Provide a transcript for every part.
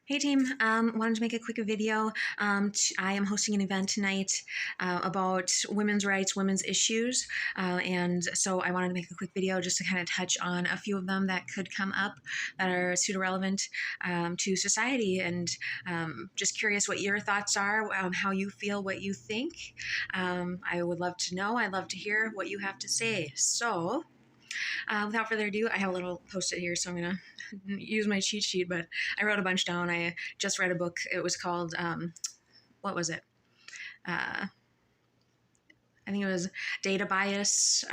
Hey team, wanted to make a quick video. I am hosting an event tonight about women's rights, women's issues, and so I wanted to make a quick video just to kind of touch on a few of them that could come up that are pseudo relevant to society, and just curious what your thoughts are, how you feel, what you think. I would love to know. I'd love to hear what you have to say. So, without further ado, I have a little post-it here, so I'm gonna use my cheat sheet. But I wrote a bunch down. I just read a book. It was called what was it? Uh, I think it was Data Bias.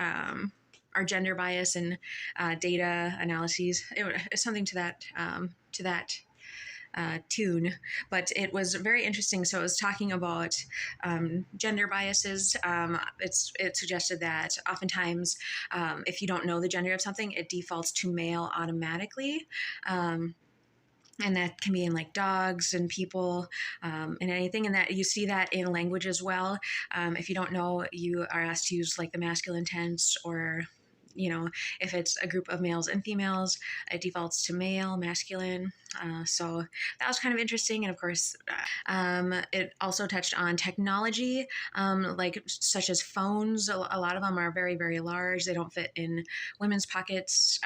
Or gender bias and data analyses. It's something to that tune, but it was very interesting. So it was talking about gender biases. It suggested that oftentimes, if you don't know the gender of something, it defaults to male automatically. And that can be in like dogs and people and anything, and that you see that in language as well. If you don't know, you are asked to use like the masculine tense, or if it's a group of males and females, it defaults to male, masculine. So that was kind of interesting. And of course, it also touched on technology, like such as phones. A lot of them are very, very large. They don't fit in women's pockets.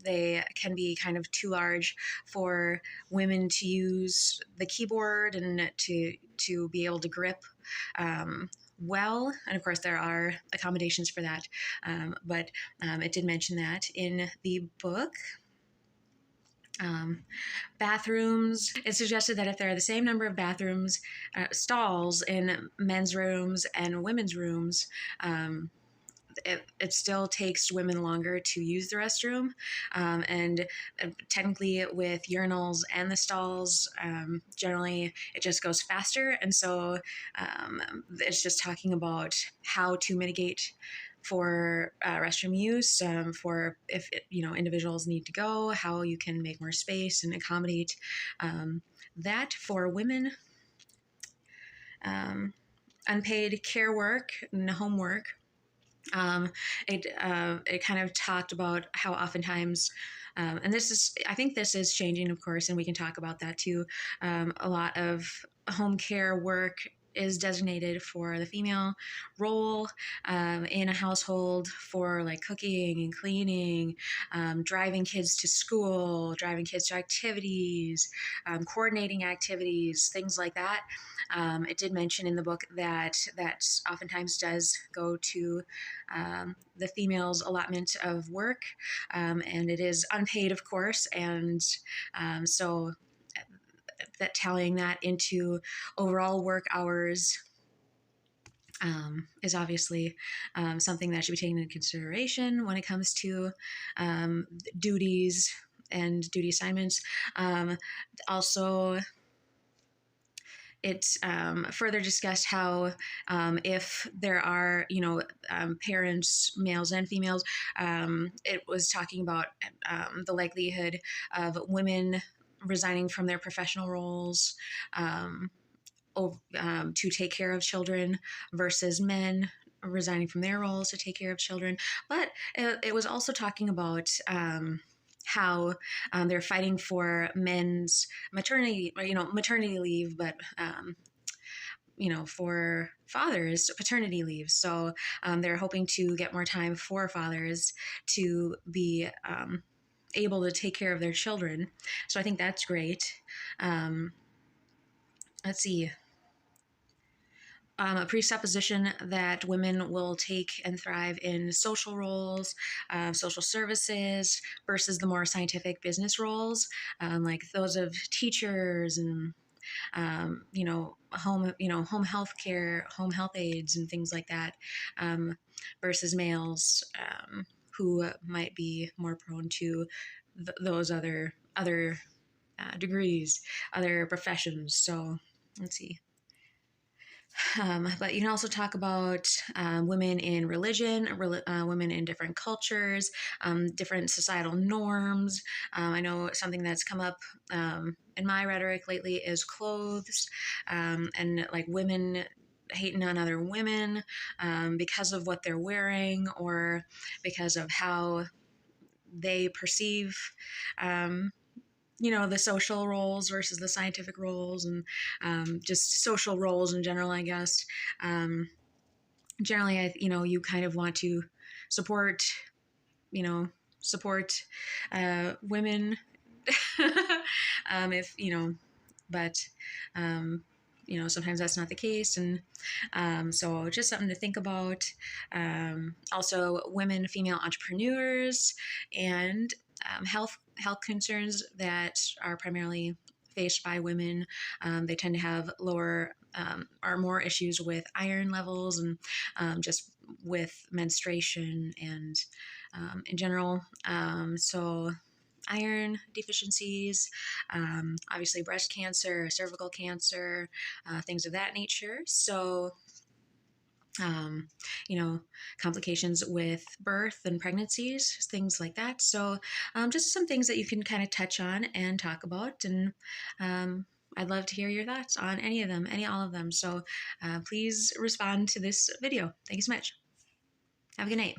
They can be kind of too large for women to use the keyboard and to be able to grip. Well, and of course there are accommodations for that, but it did mention that in the book. Bathrooms, it suggested that if there are the same number of bathrooms stalls in men's rooms and women's rooms, it still takes women longer to use the restroom. And technically, with urinals and the stalls, generally it just goes faster. And so it's just talking about how to mitigate for restroom use, for if individuals need to go, how you can make more space and accommodate that for women. Unpaid care work and homework. It kind of talked about how oftentimes, and I think this is changing, of course, and we can talk about that too. A lot of home care work is designated for the female role in a household, for like cooking and cleaning, driving kids to school, driving kids to activities, coordinating activities, things like that. It did mention in the book that oftentimes does go to the female's allotment of work, and it is unpaid, of course, and so that tallying that into overall work hours is obviously something that should be taken into consideration when it comes to duties and duty assignments. Also, it further discussed how if there are, parents, males and females, it was talking about the likelihood of women resigning from their professional roles to take care of children versus men resigning from their roles to take care of children. But it was also talking about how they're fighting for men's maternity leave, but for fathers, paternity leave. So they're hoping to get more time for fathers to be able to take care of their children. So I think that's great. Let's see. A presupposition that women will take and thrive in social roles, social services, versus the more scientific business roles, like those of teachers and home health care, home health aides, and things like that, versus males who might be more prone to those other degrees, other professions. So let's see. But you can also talk about women in religion, women in different cultures, different societal norms. I know something that's come up in my rhetoric lately is clothes, and like women hating on other women because of what they're wearing, or because of how they perceive the social roles versus the scientific roles, and just social roles in general, I guess. Um, Generally, you kind of want to support, you know, support women, if, but, um, sometimes that's not the case. And so just something to think about. Also, women, female entrepreneurs, and health concerns that are primarily faced by women. They tend to have lower or more issues with iron levels, and just with menstruation, and in general. So iron deficiencies, obviously breast cancer, cervical cancer, things of that nature. So, um, you know, complications with birth and pregnancies, things like that. So, just some things that you can kind of touch on and talk about. And I'd love to hear your thoughts on any of them, all of them. So, please respond to this video. Thank you so much. Have a good night.